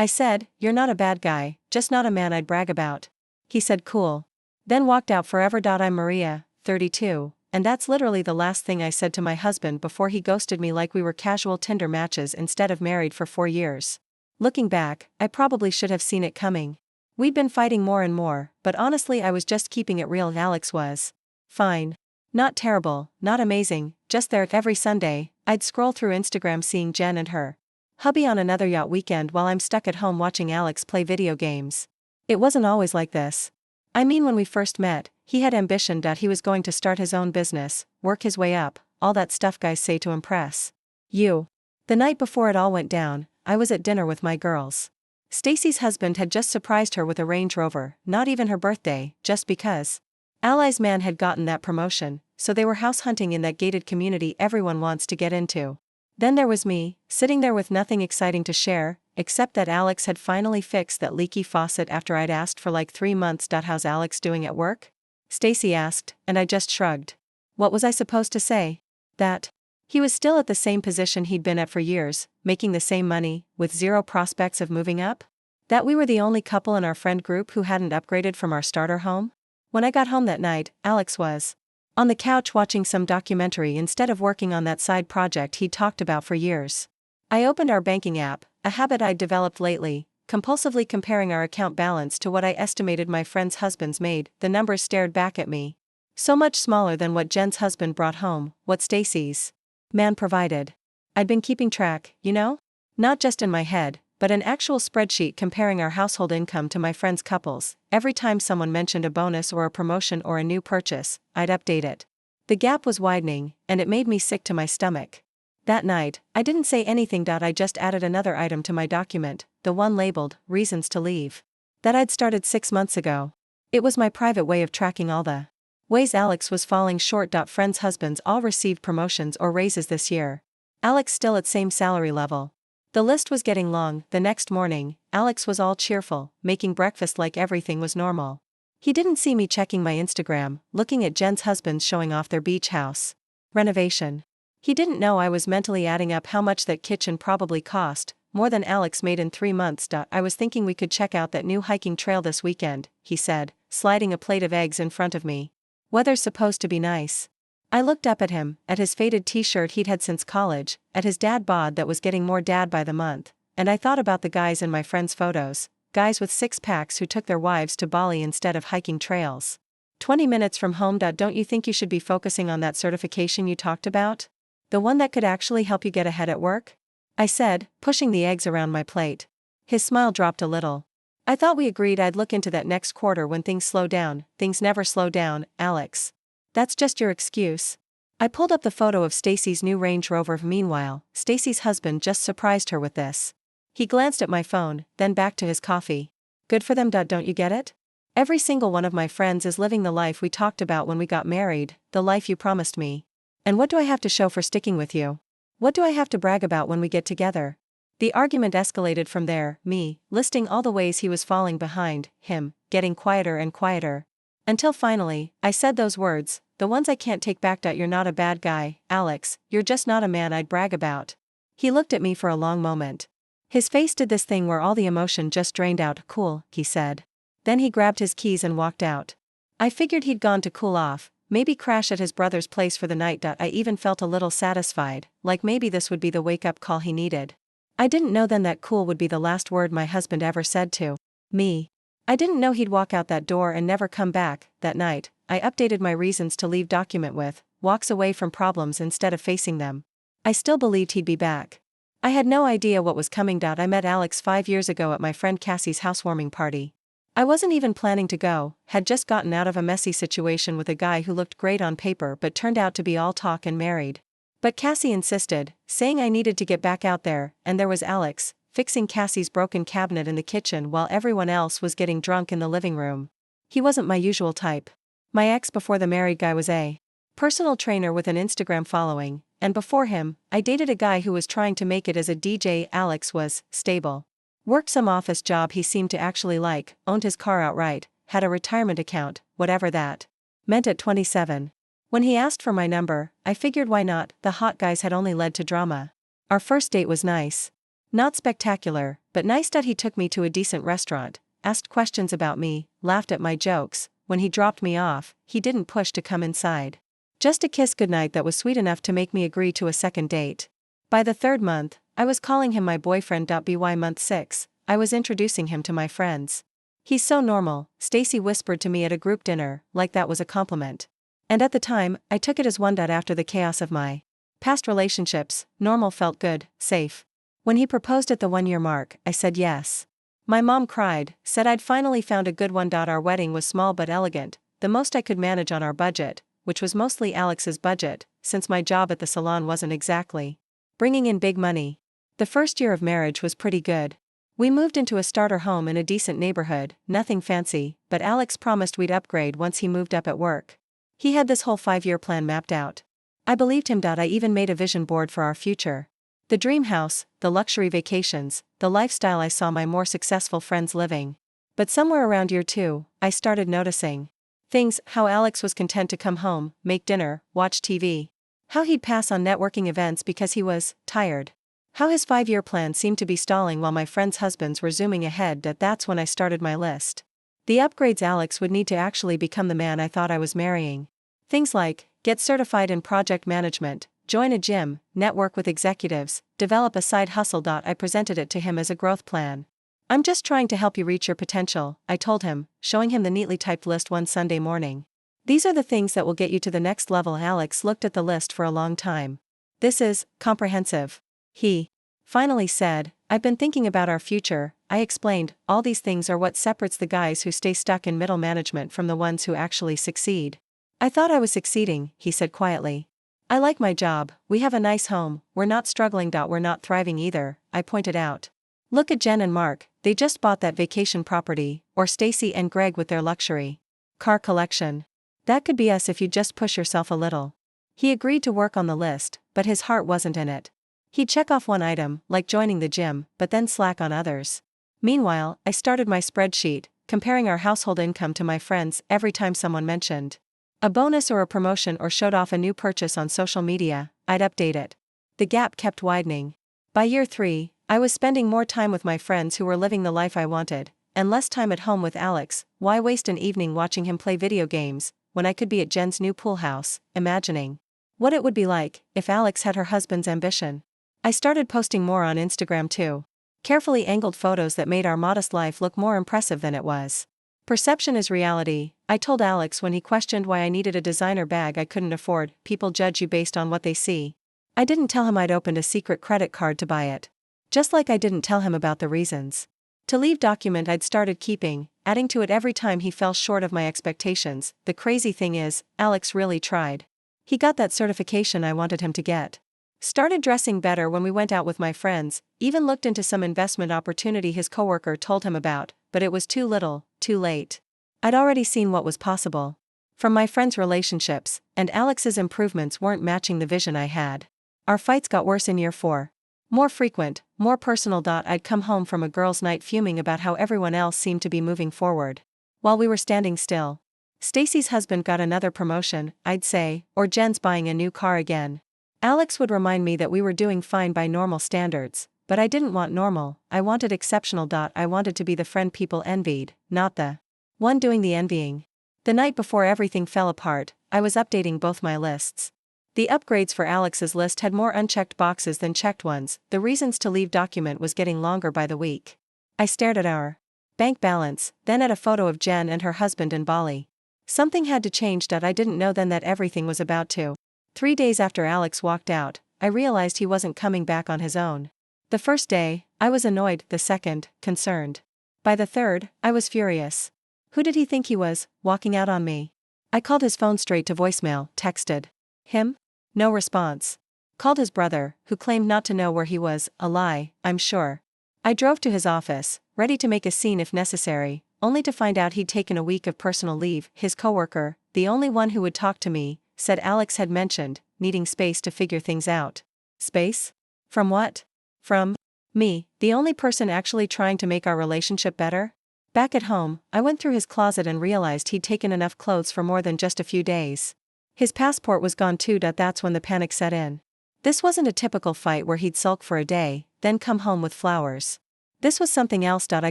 I said, "You're not a bad guy, just not a man I'd brag about." He said cool. Then walked out forever. I'm Maria, 32, and that's literally the last thing I said to my husband before he ghosted me like we were casual Tinder matches instead of married for 4 years. Looking back, I probably should have seen it coming. We'd been fighting more and more, but honestly I was just keeping it real. Alex was fine. Not terrible, not amazing, just there. Every Sunday, I'd scroll through Instagram seeing Jen and her hubby on another yacht weekend while I'm stuck at home watching Alex play video games. It wasn't always like this. I mean, when we first met, he had ambition that he was going to start his own business, work his way up, all that stuff guys say to impress you. The night before it all went down, I was at dinner with my girls. Stacy's husband had just surprised her with a Range Rover, not even her birthday, just because. Ally's man had gotten that promotion, so they were house hunting in that gated community everyone wants to get into. Then there was me, sitting there with nothing exciting to share, except that Alex had finally fixed that leaky faucet after I'd asked for like 3 months. How's Alex doing at work? Stacy asked, and I just shrugged. What was I supposed to say? That he was still at the same position he'd been at for years, making the same money, with zero prospects of moving up? That we were the only couple in our friend group who hadn't upgraded from our starter home? When I got home that night, Alex was on the couch watching some documentary instead of working on that side project he'd talked about for years. I opened our banking app, a habit I'd developed lately, compulsively comparing our account balance to what I estimated my friends' husbands made. The numbers stared back at me. So much smaller than what Jen's husband brought home, what Stacy's man provided. I'd been keeping track, you know? Not just in my head, but an actual spreadsheet comparing our household income to my friends' couples. Every time someone mentioned a bonus or a promotion or a new purchase, I'd update it. The gap was widening, and it made me sick to my stomach. That night, I didn't say anything. I just added another item to my document, the one labeled, Reasons to Leave. That I'd started 6 months ago. It was my private way of tracking all the ways Alex was falling short. Friends' husbands all received promotions or raises this year. Alex still at same salary level. The list was getting long. The next morning, Alex was all cheerful, making breakfast like everything was normal. He didn't see me checking my Instagram, looking at Jen's husbands showing off their beach house renovation. He didn't know I was mentally adding up how much that kitchen probably cost, more than Alex made in 3 months. I was thinking we could check out that new hiking trail this weekend, he said, sliding a plate of eggs in front of me. Weather's supposed to be nice. I looked up at him, at his faded t-shirt he'd had since college, at his dad bod that was getting more dad by the month, and I thought about the guys in my friends' photos, guys with 6-packs who took their wives to Bali instead of hiking trails. 20 minutes from home. Don't you think you should be focusing on that certification you talked about? The one that could actually help you get ahead at work? I said, pushing the eggs around my plate. His smile dropped a little. I thought we agreed I'd look into that next quarter when things slow down. Things never slow down, Alex. That's just your excuse. I pulled up the photo of Stacy's new Range Rover. Meanwhile, Stacy's husband just surprised her with this. He glanced at my phone, then back to his coffee. Good for them. Don't you get it? Every single one of my friends is living the life we talked about when we got married, the life you promised me. And what do I have to show for sticking with you? What do I have to brag about when we get together? The argument escalated from there, me listing all the ways he was falling behind, him getting quieter and quieter. Until finally, I said those words, the ones I can't take back. You're not a bad guy, Alex, you're just not a man I'd brag about. He looked at me for a long moment. His face did this thing where all the emotion just drained out. Cool, he said. Then he grabbed his keys and walked out. I figured he'd gone to cool off, maybe crash at his brother's place for the night. I even felt a little satisfied, like maybe this would be the wake-up call he needed. I didn't know then that cool would be the last word my husband ever said to me. I didn't know he'd walk out that door and never come back. That night, I updated my reasons to leave document with, walks away from problems instead of facing them. I still believed he'd be back. I had no idea what was coming. I met Alex 5 years ago at my friend Cassie's housewarming party. I wasn't even planning to go, had just gotten out of a messy situation with a guy who looked great on paper but turned out to be all talk and married. But Cassie insisted, saying I needed to get back out there, and there was Alex, fixing Cassie's broken cabinet in the kitchen while everyone else was getting drunk in the living room. He wasn't my usual type. My ex before the married guy was a personal trainer with an Instagram following, and before him, I dated a guy who was trying to make it as a DJ. Alex was stable. Worked some office job he seemed to actually like, owned his car outright, had a retirement account, whatever that meant at 27. When he asked for my number, I figured why not. The hot guys had only led to drama. Our first date was nice. Not spectacular, but nice that he took me to a decent restaurant, asked questions about me, laughed at my jokes. When he dropped me off, he didn't push to come inside. Just a kiss goodnight that was sweet enough to make me agree to a second date. By the third month, I was calling him my boyfriend. By month 6, I was introducing him to my friends. "He's so normal," Stacy whispered to me at a group dinner, like that was a compliment. And at the time, I took it as one. After the chaos of my past relationships, normal felt good, safe. When he proposed at the 1-year mark, I said yes. My mom cried, said I'd finally found a good one. Our wedding was small but elegant, the most I could manage on our budget, which was mostly Alex's budget, since my job at the salon wasn't exactly bringing in big money. The first year of marriage was pretty good. We moved into a starter home in a decent neighborhood, nothing fancy, but Alex promised we'd upgrade once he moved up at work. He had this whole 5-year plan mapped out. I believed him. I even made a vision board for our future. The dream house, the luxury vacations, the lifestyle I saw my more successful friends living. But somewhere around year 2, I started noticing things: how Alex was content to come home, make dinner, watch TV. How he'd pass on networking events because he was tired. How his 5-year plan seemed to be stalling while my friends' husbands were zooming ahead. That's when I started my list. The upgrades Alex would need to actually become the man I thought I was marrying. Things like, get certified in project management, join a gym, network with executives, develop a side hustle. I presented it to him as a growth plan. "I'm just trying to help you reach your potential," I told him, showing him the neatly typed list one Sunday morning. "These are the things that will get you to the next level." Alex looked at the list for a long time. "This is comprehensive," he finally said. "I've been thinking about our future." I explained, "All these things are what separates the guys who stay stuck in middle management from the ones who actually succeed." "I thought I was succeeding," he said quietly. "I like my job, we have a nice home, we're not struggling. We're not thriving either," I pointed out. "Look at Jen and Mark, they just bought that vacation property," or Stacy and Greg with their luxury car collection. "That could be us if you just push yourself a little." He agreed to work on the list, but his heart wasn't in it. He'd check off one item, like joining the gym, but then slack on others. Meanwhile, I started my spreadsheet, comparing our household income to my friends. Every time someone mentioned a bonus or a promotion or showed off a new purchase on social media, I'd update it. The gap kept widening. By year 3, I was spending more time with my friends who were living the life I wanted, and less time at home with Alex. Why waste an evening watching him play video games, when I could be at Jen's new pool house, imagining what it would be like if Alex had her husband's ambition? I started posting more on Instagram too. Carefully angled photos that made our modest life look more impressive than it was. "Perception is reality," I told Alex when he questioned why I needed a designer bag I couldn't afford. "People judge you based on what they see." I didn't tell him I'd opened a secret credit card to buy it. Just like I didn't tell him about the reasons to leave document I'd started keeping, adding to it every time he fell short of my expectations. The crazy thing is, Alex really tried. He got that certification I wanted him to get. Started dressing better when we went out with my friends, even looked into some investment opportunity his coworker told him about, but it was too little, too late. I'd already seen what was possible from my friends' relationships, and Alex's improvements weren't matching the vision I had. Our fights got worse in year 4. More frequent, more personal. I'd come home from a girls' night fuming about how everyone else seemed to be moving forward, while we were standing still. Stacy's husband got another promotion, I'd say, or Jen's buying a new car again. Alex would remind me that we were doing fine by normal standards, but I didn't want normal, I wanted exceptional. I wanted to be the friend people envied, not the one doing the envying. The night before everything fell apart, I was updating both my lists. The upgrades for Alex's list had more unchecked boxes than checked ones. The reasons to leave document was getting longer by the week. I stared at our bank balance, then at a photo of Jen and her husband in Bali. Something had to change. I didn't know then that everything was about to. 3 days after Alex walked out, I realized he wasn't coming back on his own. The first day, I was annoyed. The second, concerned. By the third, I was furious. Who did he think he was, walking out on me? I called his phone straight to voicemail, texted him. No response. Called his brother, who claimed not to know where he was, a lie, I'm sure. I drove to his office, ready to make a scene if necessary, only to find out he'd taken a week of personal leave. His coworker, the only one who would talk to me, said Alex had mentioned needing space to figure things out. Space? From what? From me, the only person actually trying to make our relationship better? Back at home, I went through his closet and realized he'd taken enough clothes for more than just a few days. His passport was gone too. That's when the panic set in. This wasn't a typical fight where he'd sulk for a day, then come home with flowers. This was something else. I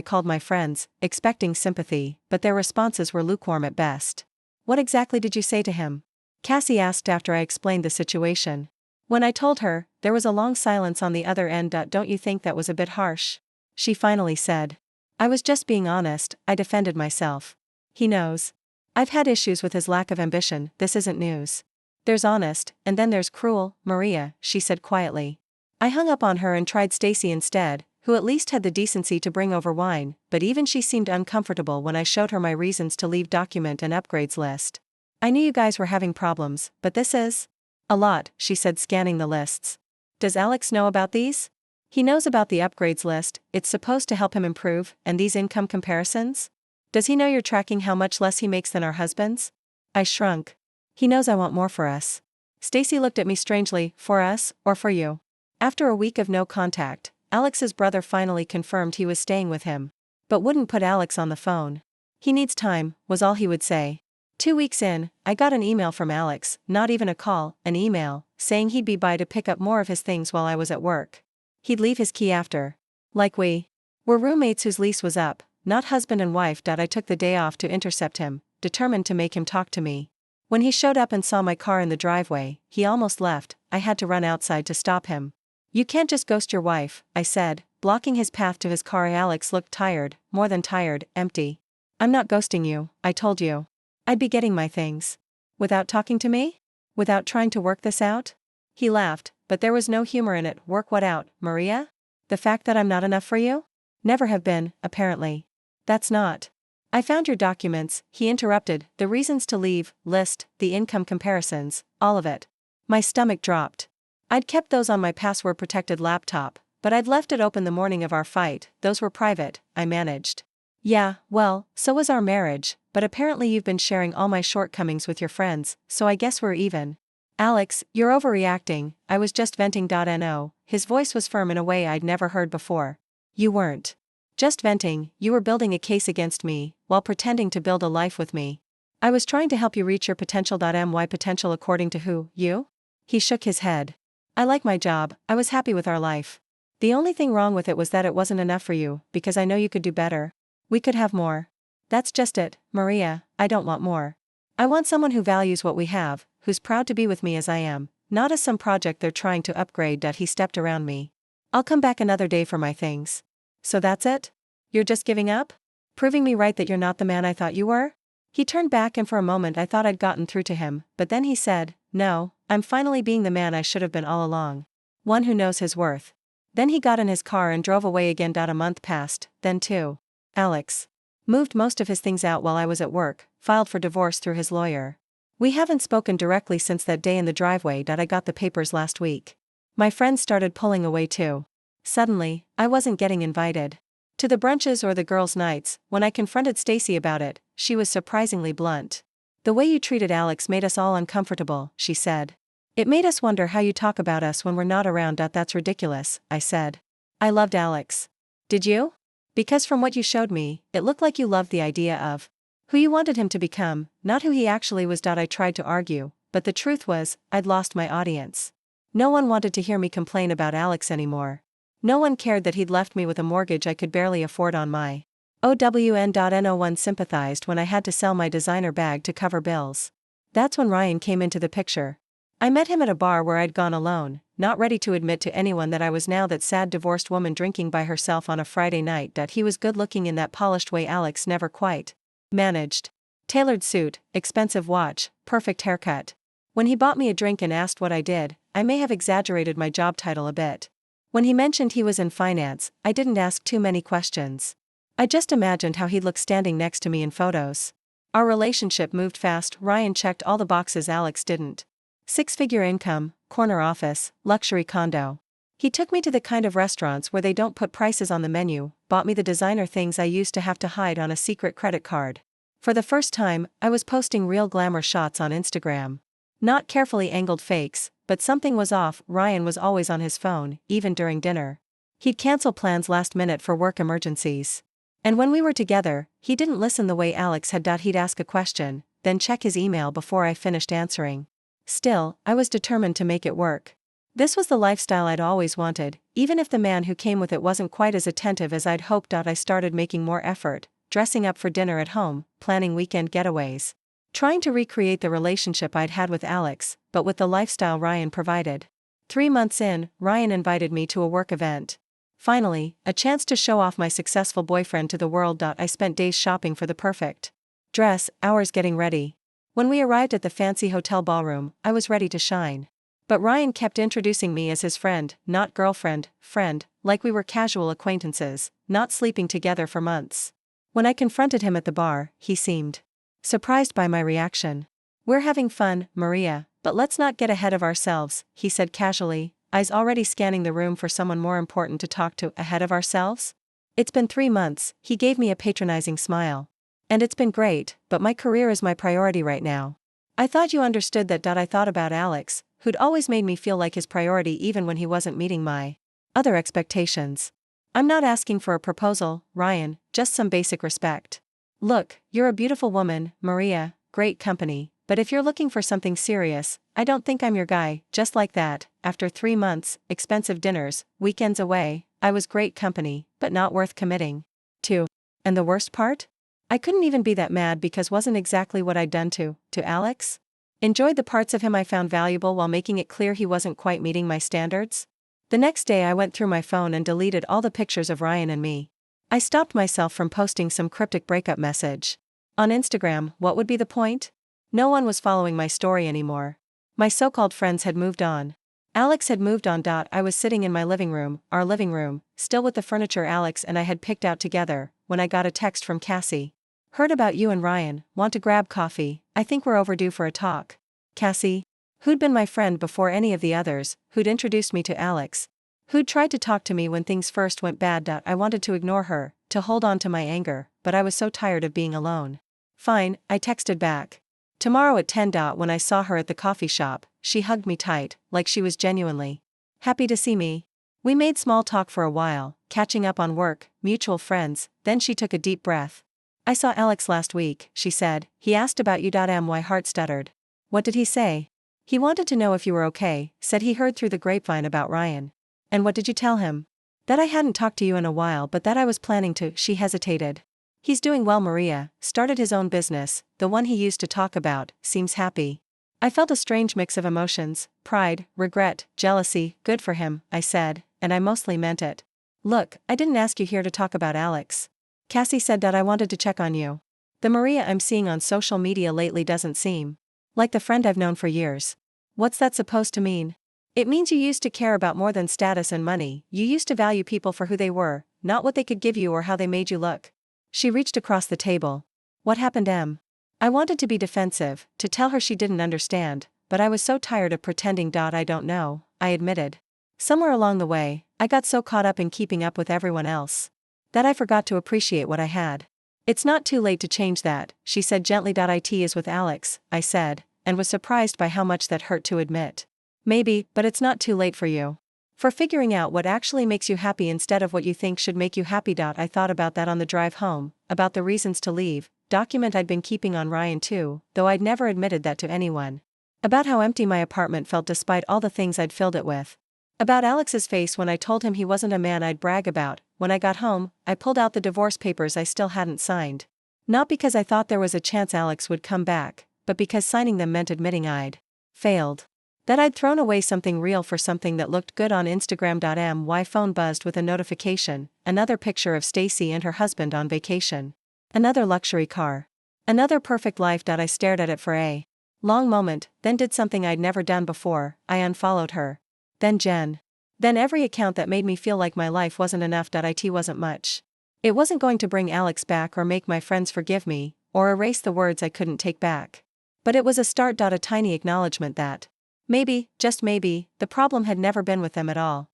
called my friends, expecting sympathy, but their responses were lukewarm at best. What exactly did you say to him? Cassie asked after I explained the situation. When I told her, there was a long silence on the other end. Don't you think that was a bit harsh? She finally said. I was just being honest, I defended myself. He knows. I've had issues with his lack of ambition, this isn't news. There's honest, and then there's cruel, Maria, she said quietly. I hung up on her and tried Stacy instead, who at least had the decency to bring over wine, but even she seemed uncomfortable when I showed her my reasons to leave document and upgrades list. I knew you guys were having problems, but this is a lot, she said, scanning the lists. Does Alex know about these? He knows about the upgrades list, it's supposed to help him improve, and these income comparisons? Does he know you're tracking how much less he makes than our husbands? I shrunk. He knows I want more for us. Stacy looked at me strangely, for us, or for you? After a week of no contact, Alex's brother finally confirmed he was staying with him. But wouldn't put Alex on the phone. He needs time, was all he would say. 2 weeks in, I got an email from Alex, not even a call, an email, saying he'd be by to pick up more of his things while I was at work. He'd leave his key after. Like we were roommates whose lease was up, not husband and wife. I took the day off to intercept him, determined to make him talk to me. When he showed up and saw my car in the driveway, he almost left. I had to run outside to stop him. You can't just ghost your wife, I said, blocking his path to his car. Alex looked tired, more than tired, empty. I'm not ghosting you, I told you. I'd be getting my things. Without talking to me? Without trying to work this out? He laughed, but there was no humor in it. Work what out, Maria? The fact that I'm not enough for you? Never have been, apparently. That's not. I found your documents, he interrupted, the reasons to leave, list, the income comparisons, all of it. My stomach dropped. I'd kept those on my password-protected laptop, but I'd left it open the morning of our fight. Those were private, I managed. Yeah, well, so was our marriage, but apparently you've been sharing all my shortcomings with your friends, so I guess we're even. Alex, you're overreacting, I was just venting. No, his voice was firm in a way I'd never heard before. You weren't just venting, you were building a case against me, while pretending to build a life with me. I was trying to help you reach your potential. My potential according to who, you? He shook his head. I like my job, I was happy with our life. The only thing wrong with it was that it wasn't enough for you, because I know you could do better. We could have more. That's just it, Maria, I don't want more. I want someone who values what we have, who's proud to be with me as I am, not as some project they're trying to upgrade. He stepped around me. I'll come back another day for my things. So that's it? You're just giving up? Proving me right that you're not the man I thought you were? He turned back and for a moment I thought I'd gotten through to him, but then he said, no, I'm finally being the man I should have been all along. One who knows his worth. Then he got in his car and drove away again. A month passed, then two. Alex moved most of his things out while I was at work, filed for divorce through his lawyer. We haven't spoken directly since that day in the driveway. I got the papers last week. My friends started pulling away too. Suddenly, I wasn't getting invited to the brunches or the girls' nights. When I confronted Stacy about it, she was surprisingly blunt. The way you treated Alex made us all uncomfortable, she said. It made us wonder how you talk about us when we're not around. That's ridiculous, I said. I loved Alex. Did you? Because from what you showed me, it looked like you loved the idea of who you wanted him to become, not who he actually was. I tried to argue, but the truth was, I'd lost my audience. No one wanted to hear me complain about Alex anymore. No one cared that he'd left me with a mortgage I could barely afford on my own. No one sympathized when I had to sell my designer bag to cover bills. That's when Ryan came into the picture. I met him at a bar where I'd gone alone, not ready to admit to anyone that I was now that sad divorced woman drinking by herself on a Friday night. He was good looking in that polished way Alex never quite managed. Tailored suit, expensive watch, perfect haircut. When he bought me a drink and asked what I did, I may have exaggerated my job title a bit. When he mentioned he was in finance, I didn't ask too many questions. I just imagined how he'd look standing next to me in photos. Our relationship moved fast. Ryan checked all the boxes Alex didn't. 6-figure income, corner office, luxury condo. He took me to the kind of restaurants where they don't put prices on the menu, bought me the designer things I used to have to hide on a secret credit card. For the first time, I was posting real glamour shots on Instagram. Not carefully angled fakes, but something was off. Ryan was always on his phone, even during dinner. He'd cancel plans last minute for work emergencies. And when we were together, he didn't listen the way Alex had. He'd ask a question, then check his email before I finished answering. Still, I was determined to make it work. This was the lifestyle I'd always wanted, even if the man who came with it wasn't quite as attentive as I'd hoped. I started making more effort, dressing up for dinner at home, planning weekend getaways. Trying to recreate the relationship I'd had with Alex, but with the lifestyle Ryan provided. 3 months in, Ryan invited me to a work event. Finally, a chance to show off my successful boyfriend to the world. I spent days shopping for the perfect dress, hours getting ready. When we arrived at the fancy hotel ballroom, I was ready to shine. But Ryan kept introducing me as his friend, not girlfriend, friend, like we were casual acquaintances, not sleeping together for months. When I confronted him at the bar, he seemed surprised by my reaction. "We're having fun, Maria, but let's not get ahead of ourselves," he said casually, eyes already scanning the room for someone more important to talk to. "Ahead of ourselves? It's been 3 months," he gave me a patronizing smile. "And it's been great, but my career is my priority right now. I thought you understood that. I thought about Alex, who'd always made me feel like his priority even when he wasn't meeting my other expectations. I'm not asking for a proposal, Ryan, just some basic respect. Look, you're a beautiful woman, Maria, great company, but if you're looking for something serious, I don't think I'm your guy." Just like that, after 3 months, expensive dinners, weekends away, I was great company, but not worth committing to. And the worst part? I couldn't even be that mad because wasn't exactly what I'd done to Alex. Enjoyed the parts of him I found valuable while making it clear he wasn't quite meeting my standards. The next day I went through my phone and deleted all the pictures of Ryan and me. I stopped myself from posting some cryptic breakup message. On Instagram, what would be the point? No one was following my story anymore. My so-called friends had moved on. Alex had moved on. I was sitting in my living room, our living room, still with the furniture Alex and I had picked out together, when I got a text from Cassie. "Heard about you and Ryan, want to grab coffee, I think we're overdue for a talk." Cassie, who'd been my friend before any of the others, who'd introduced me to Alex, who'd tried to talk to me when things first went bad. I wanted to ignore her, to hold on to my anger, but I was so tired of being alone. "Fine," I texted back. "Tomorrow at 10. When I saw her at the coffee shop, she hugged me tight, like she was genuinely happy to see me. We made small talk for a while, catching up on work, mutual friends, then she took a deep breath. "I saw Alex last week," she said. "He asked about you." My heart stuttered. "What did he say?" "He wanted to know if you were okay, said he heard through the grapevine about Ryan." "And what did you tell him?" "That I hadn't talked to you in a while but that I was planning to." She hesitated. "He's doing well, Maria, started his own business, the one he used to talk about, seems happy." I felt a strange mix of emotions, pride, regret, jealousy. "Good for him," I said, and I mostly meant it. "Look, I didn't ask you here to talk about Alex. Cassie said that I wanted to check on you. The Maria I'm seeing on social media lately doesn't seem like the friend I've known for years." "What's that supposed to mean?" "It means you used to care about more than status and money. You used to value people for who they were, not what they could give you or how they made you look." She reached across the table. "What happened, Em?" I wanted to be defensive, to tell her she didn't understand, but I was so tired of pretending. "I don't know," I admitted. "Somewhere along the way, I got so caught up in keeping up with everyone else that I forgot to appreciate what I had." "It's not too late to change that," she said gently. "It is with Alex," I said, and was surprised by how much that hurt to admit. "Maybe, but it's not too late for you. For figuring out what actually makes you happy instead of what you think should make you happy." I thought about that on the drive home, about the reasons to leave, document I'd been keeping on Ryan too, though I'd never admitted that to anyone. About how empty my apartment felt despite all the things I'd filled it with. About Alex's face when I told him he wasn't a man I'd brag about. When I got home, I pulled out the divorce papers I still hadn't signed. Not because I thought there was a chance Alex would come back, but because signing them meant admitting I'd failed. That I'd thrown away something real for something that looked good on Instagram. My phone buzzed with a notification, another picture of Stacy and her husband on vacation. Another luxury car. Another perfect life. I stared at it for a long moment, then did something I'd never done before. I unfollowed her. Then Jen. Then every account that made me feel like my life wasn't enough. It wasn't much. It wasn't going to bring Alex back or make my friends forgive me, or erase the words I couldn't take back. But it was a start. A tiny acknowledgement that maybe, just maybe, the problem had never been with them at all.